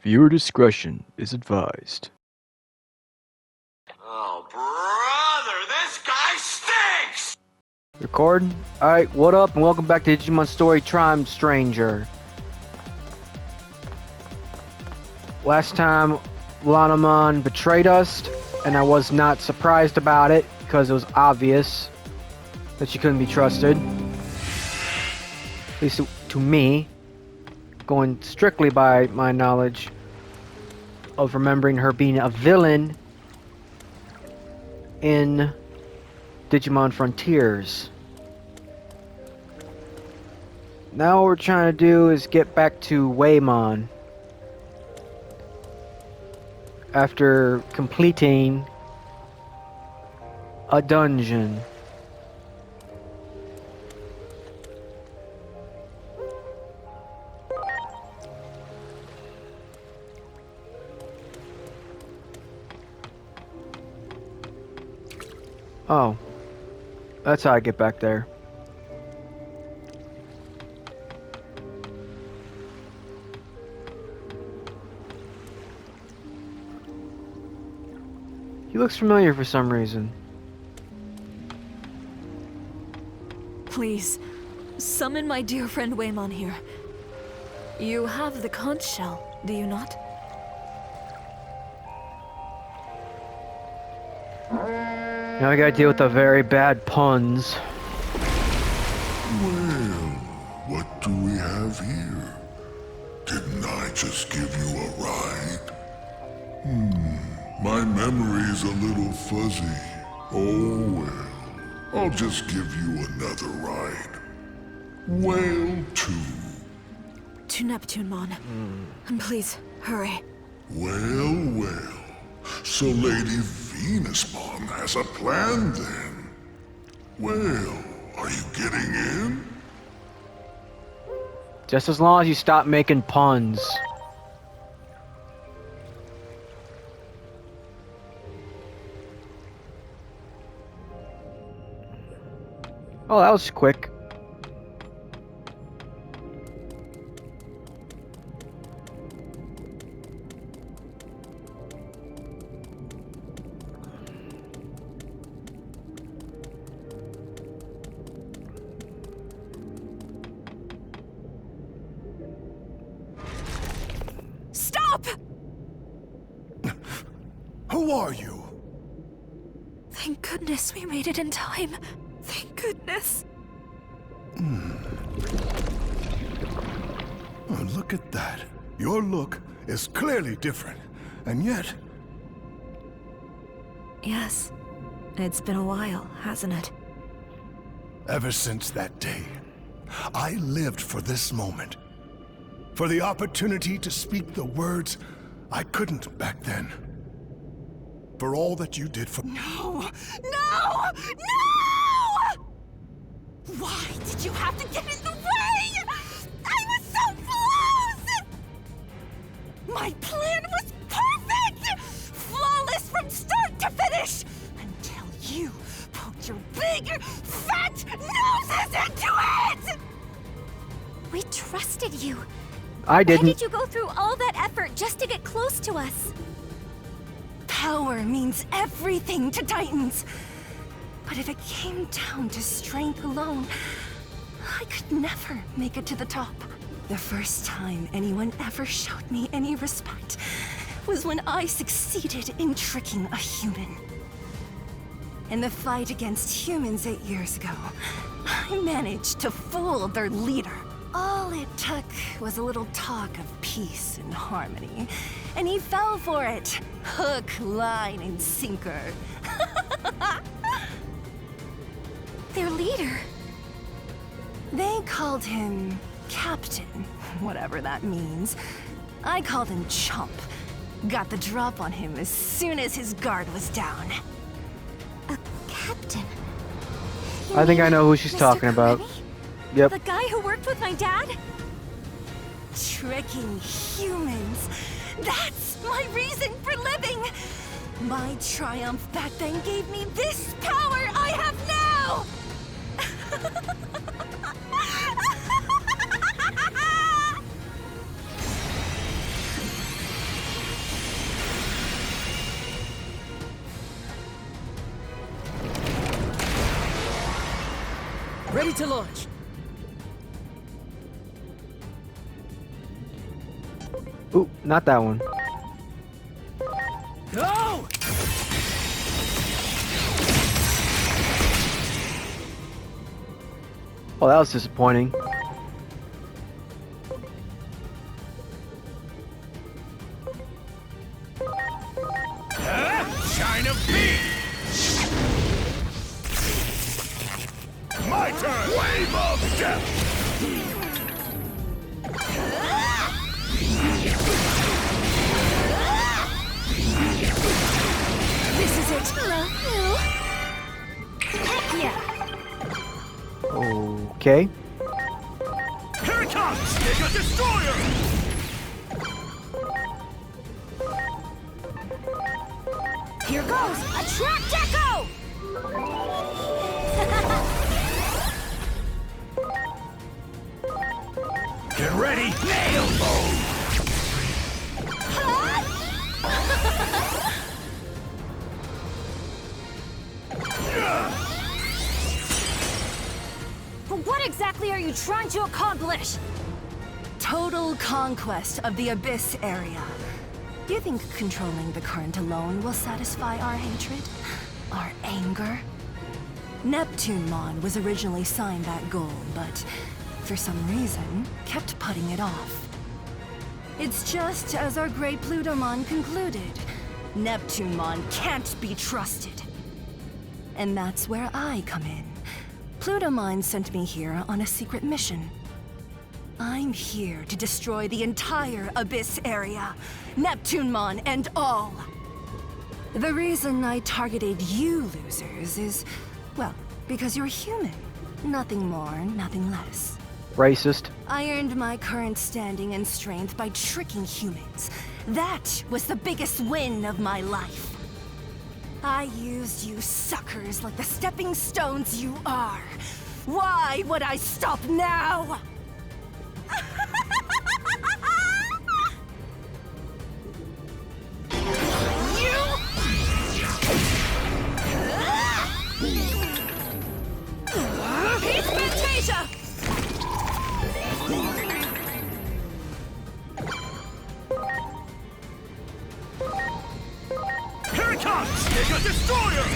Viewer discretion is advised. Oh, brother, this guy stinks! Recording? Alright, what up and welcome back to Digimon Story Time Stranger. Last time, Lanamon betrayed us, and I was not surprised about it, because it was obvious that she couldn't be trusted. At least to me, going strictly by my knowledge of remembering her being a villain in Digimon Frontiers. Now what we're trying to do is get back to Waymon after completing a dungeon. Oh, that's how I get back there. He looks familiar for some reason. Please, summon my dear friend Waymon here. You have the conch shell, do you not? Now I gotta deal with the very bad puns. Well, what do we have here? Didn't I just give you a ride? My memory's a little fuzzy. Oh well, I'll just give you another ride. Whale 2. To Neptunemon. And please, hurry. Well. So Lady Venusmon has a plan then. Well, are you getting in? Just as long as you stop making puns. Oh, that was quick. Stop! Who are you? Thank goodness we made it in time. Thank goodness. Oh, look at that. Your look is clearly different, and yet... Yes, it's been a while, hasn't it? Ever since that day, I lived for this moment. For the opportunity to speak the words I couldn't back then. For all that you did for... No! No! No! Why did you have to get in the way? I was so close! My plan was perfect! Flawless from start to finish! Until you poked your big, fat noses into it! We trusted you. I didn't. Why did you go through all that effort just to get close to us? Power means everything to Titans. But if it came down to strength alone, I could never make it to the top. The first time anyone ever showed me any respect was when I succeeded in tricking a human. In the fight against humans 8 years ago, I managed to fool their leader. All it took was a little talk of peace and harmony, and he fell for it. Hook, line, and sinker. Their leader. They called him Captain, whatever that means. I called him Chump. Got the drop on him as soon as his guard was down. A captain. I think I know who she's Mr. talking about. Karevi? Yep. The guy who worked with my dad? Tricking humans. That's my reason for living. My triumph back then gave me this power I have now. Ready to launch. Ooh, not that one. Go! Oh, that was disappointing. Shine of beam! My turn! Wave of death! This is it. Love you. Heck yeah. Okay. Here it comes! Mega Destroyer! Here goes. Attract Echo! Get ready! Nail mode! What exactly are you trying to accomplish? Total conquest of the Abyss area. You think controlling the current alone will satisfy our hatred? Our anger? Neptunemon was originally assigned that goal, but for some reason, kept putting it off. It's just as our great Plutomon concluded. Neptunemon can't be trusted. And that's where I come in. Plutomon sent me here on a secret mission. I'm here to destroy the entire Abyss area, Neptunemon and all. The reason I targeted you losers is, well, because you're human. Nothing more, nothing less. Racist. I earned my current standing and strength by tricking humans. That was the biggest win of my life. I used you suckers like the stepping stones you are. Why would I stop now? Peace Fantasia! Here it comes! Mega Destroyer!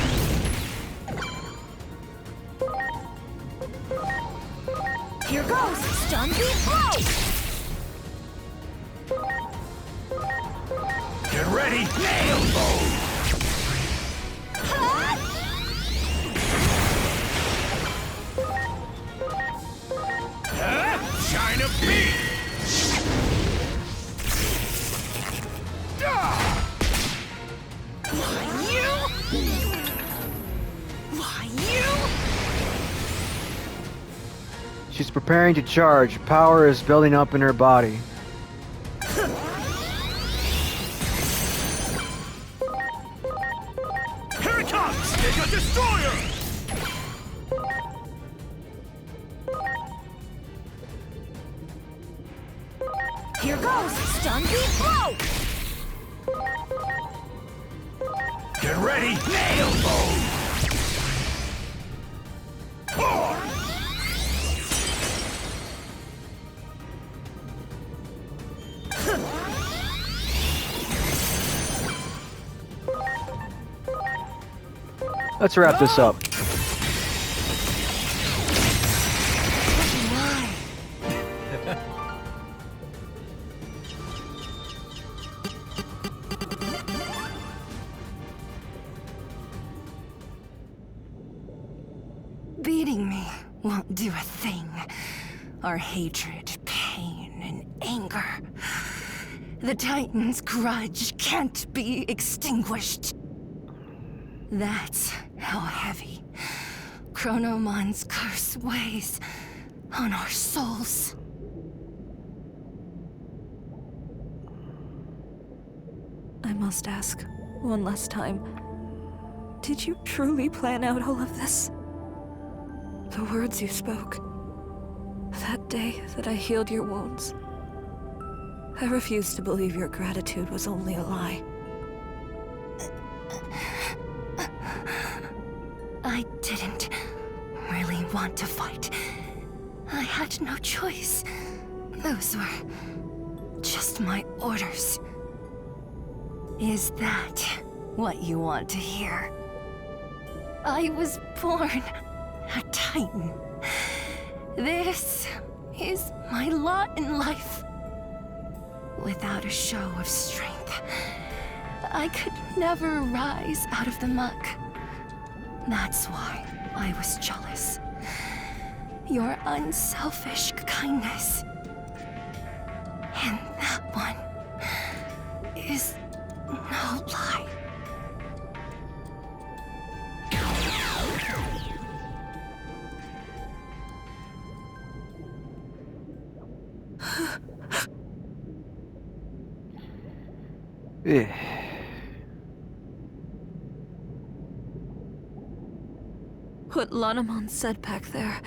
Here goes. Stun beat blow! Get ready! Nail mode! Shine of beam! She's preparing to charge. Power is building up in her body. Here it comes! Mega Destroyer! Here goes. Stun beat blow! Get ready! Nail mode! Let's wrap this up. Beating me won't do a thing. Our hatred, pain, and anger. The Titan's grudge can't be extinguished. That's how heavy Chronomon's curse weighs on our souls. I must ask, one last time, did you truly plan out all of this? The words you spoke, that day that I healed your wounds. I refuse to believe your gratitude was only a lie. I didn't really didn't want to fight. I had no choice. Those were just my orders. Is that what you want to hear? I was born a Titan. This is my lot in life. Without a show of strength, I could never rise out of the muck. That's why I was jealous. Your unselfish kindness. And that one is no lie. Eh. What Lanamon said back there.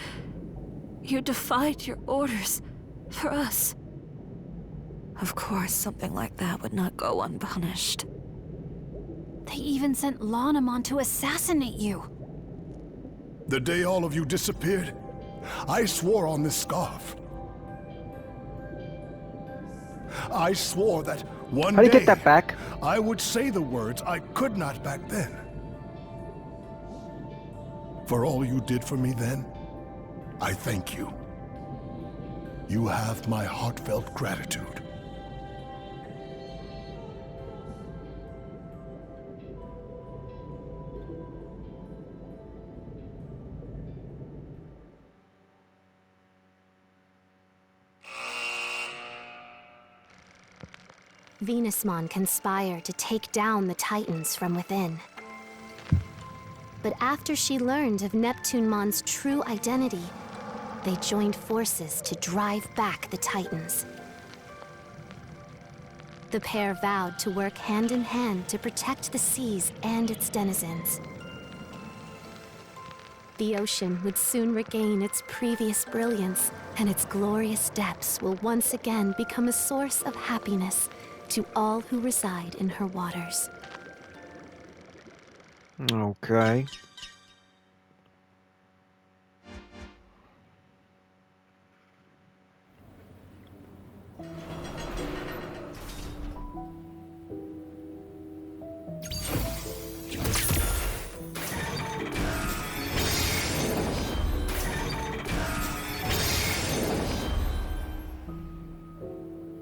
You defied your orders. For us. Of course, something like that would not go unpunished. They even sent Lanamon to assassinate you. The day all of you disappeared, I swore on this scarf. I swore that one How do you day get that back? I would say the words I could not back then. For all you did for me then, I thank you. You have my heartfelt gratitude. Venusmon conspired to take down the Titans from within. But after she learned of Neptunemon's true identity, they joined forces to drive back the Titans. The pair vowed to work hand in hand to protect the seas and its denizens. The ocean would soon regain its previous brilliance, and its glorious depths will once again become a source of happiness to all who reside in her waters. Okay.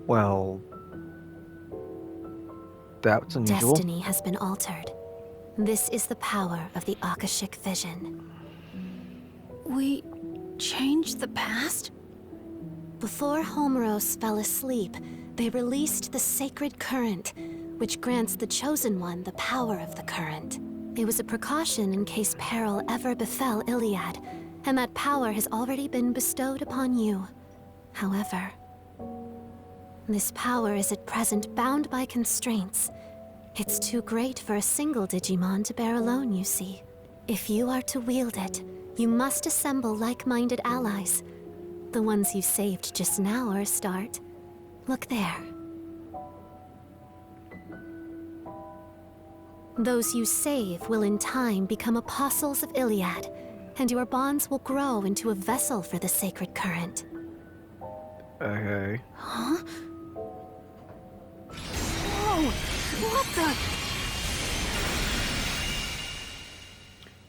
Well, that's unusual. Destiny has been altered. This is the power of the Akashic vision. We changed the past? Before Homeros fell asleep, they released the sacred current, which grants the Chosen One the power of the current. It was a precaution in case peril ever befell Iliad, and that power has already been bestowed upon you. However, this power is at present bound by constraints. It's too great for a single Digimon to bear alone, you see. If you are to wield it, you must assemble like-minded allies. The ones you saved just now are a start. Look there. Those you save will in time become apostles of Iliad, and your bonds will grow into a vessel for the sacred current. Okay. Huh? Whoa! What the?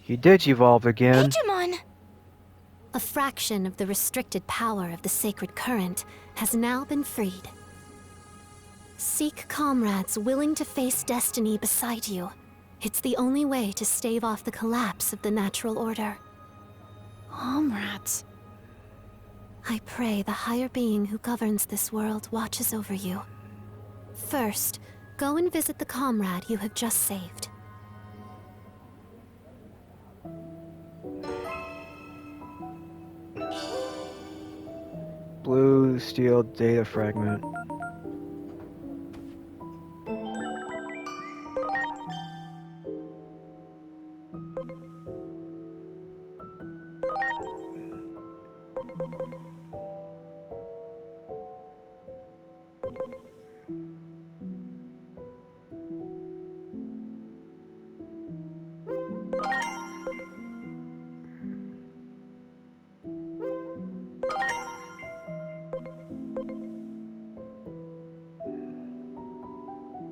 He did evolve again. Digimon! A fraction of the restricted power of the sacred current has now been freed. Seek comrades willing to face destiny beside you. It's the only way to stave off the collapse of the natural order. Comrades. I pray the higher being who governs this world watches over you. First, go and visit the comrade you have just saved. Blue steel data fragment.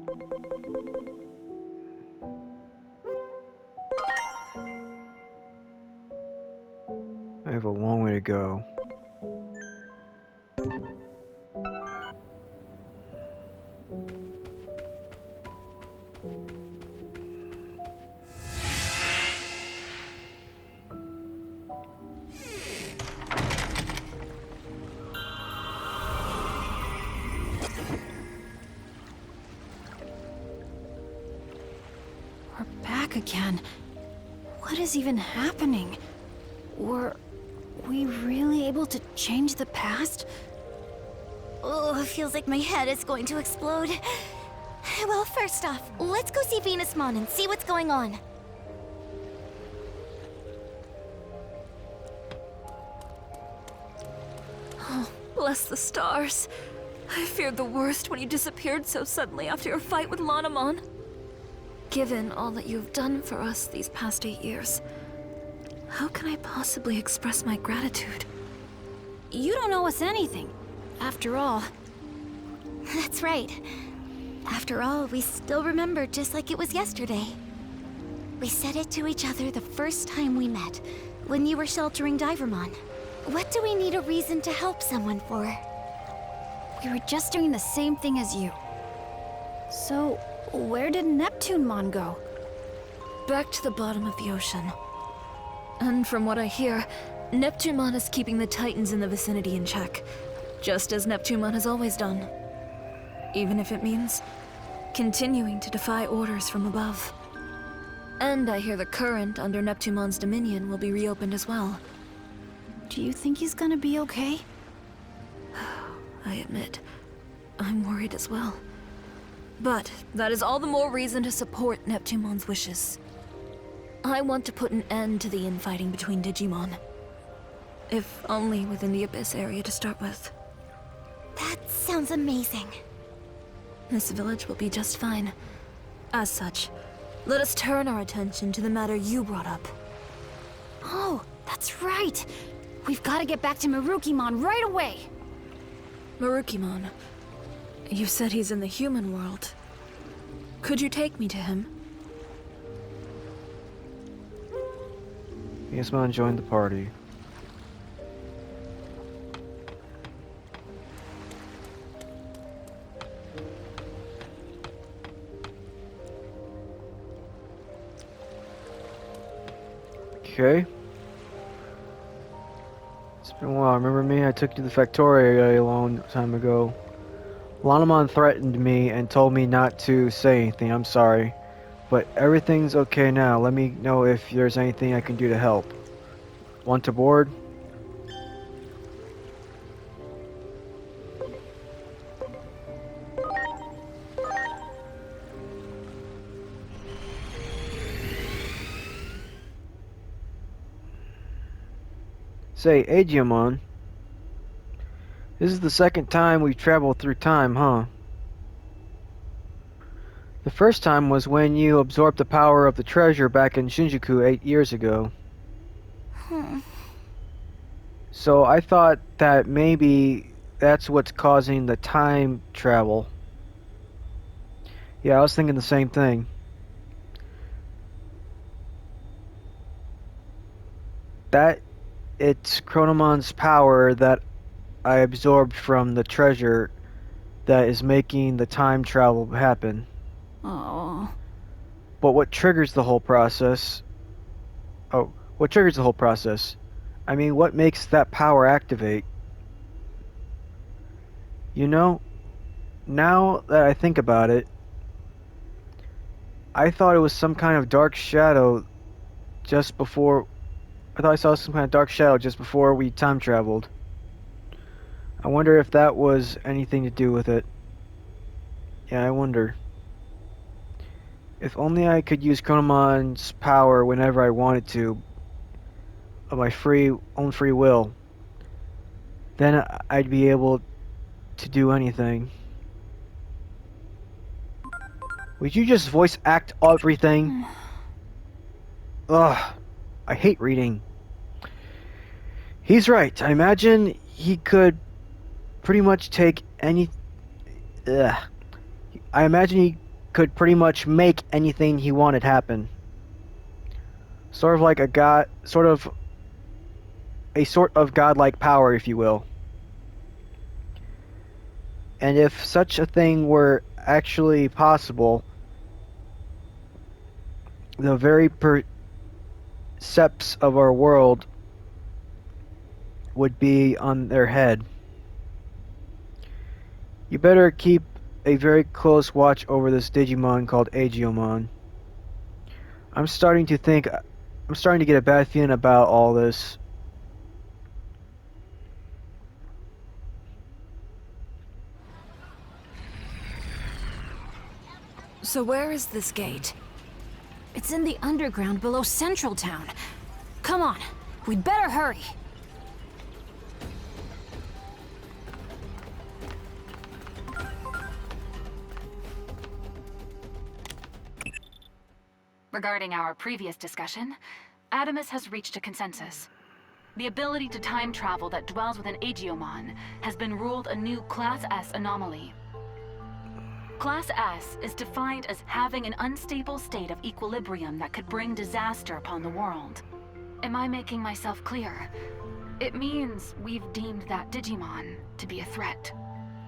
I have a long way to go. We're back again. What is even happening? Were we really able to change the past? Oh, it feels like my head is going to explode. Well, first off, let's go see Venusmon and see what's going on. Oh, bless the stars. I feared the worst when you disappeared so suddenly after your fight with Lanamon. Given all that you've done for us these past 8 years, how can I possibly express my gratitude? You don't owe us anything. After all. That's right. After all, we still remember just like it was yesterday. We said it to each other the first time we met, when you were sheltering Divermon. What do we need a reason to help someone for? We were just doing the same thing as you. So, where did Neptunemon go? Back to the bottom of the ocean. And from what I hear, Neptunemon is keeping the Titans in the vicinity in check, just as Neptunemon has always done. Even if it means continuing to defy orders from above. And I hear the current under Neptunemon's dominion will be reopened as well. Do you think he's gonna be okay? I admit, I'm worried as well. But that is all the more reason to support Neptunemon's wishes. I want to put an end to the infighting between Digimon. If only within the Abyss area to start with. That sounds amazing. This village will be just fine. As such, let us turn our attention to the matter you brought up. Oh, that's right! We've gotta get back to Marukimon right away! Marukimon, you said he's in the human world. Could you take me to him? Venusmon joined the party. Okay. It's been a while. Remember me? I took you to the Factoria a long time ago. Lanamon threatened me and told me not to say anything. I'm sorry. But everything's okay now. Let me know if there's anything I can do to help. Want to board? Say, Aegiamon. This is the second time we've traveled through time, huh? The first time was when you absorbed the power of the treasure back in Shinjuku 8 years ago. So I thought that maybe that's what's causing the time travel. Yeah, I was thinking the same thing. That it's Chronomon's power that I absorbed from the treasure that is making the time travel happen. Oh. But what triggers the whole process? Oh, what triggers the whole process? I mean, what makes that power activate? You know, now that I think about it, I thought it was some kind of dark shadow just before... I thought I saw some kind of dark shadow just before we time traveled. I wonder if that was anything to do with it. Yeah, I wonder. If only I could use Chronomon's power whenever I wanted to, of my own free will, then I'd be able to do anything. Would you just voice act everything? Ugh, I hate reading. He's right. I imagine he could pretty much take any... Ugh. I imagine he could pretty much make anything he wanted happen. Sort of like a god, sort of godlike power, if you will. And if such a thing were actually possible, the very percepts of our world would be on their head. You better keep a very close watch over this Digimon called Agiomon. I'm starting to get a bad feeling about all this. So where is this gate? It's in the underground below Central Town. Come on, we'd better hurry. Regarding our previous discussion, Adamus has reached a consensus. The ability to time travel that dwells within Agiomon has been ruled a new Class S anomaly. Class S is defined as having an unstable state of equilibrium that could bring disaster upon the world. Am I making myself clear? It means we've deemed that Digimon to be a threat.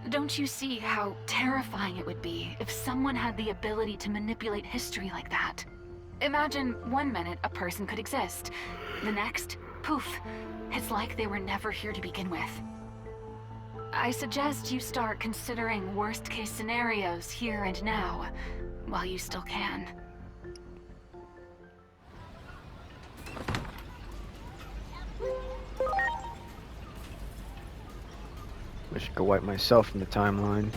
Don't you see how terrifying it would be if someone had the ability to manipulate history like that? Imagine 1 minute a person could exist. The next, poof, it's like they were never here to begin with. I suggest you start considering worst-case scenarios here and now, while you still can. I should go wipe myself from the timeline.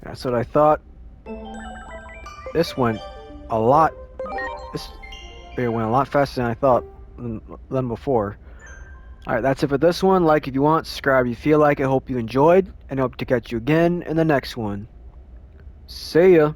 That's what I thought. This went a lot. This video went a lot faster than I thought than before. Alright, that's it for this one. Like if you want, subscribe if you feel like it. Hope you enjoyed, and hope to catch you again in the next one. See ya.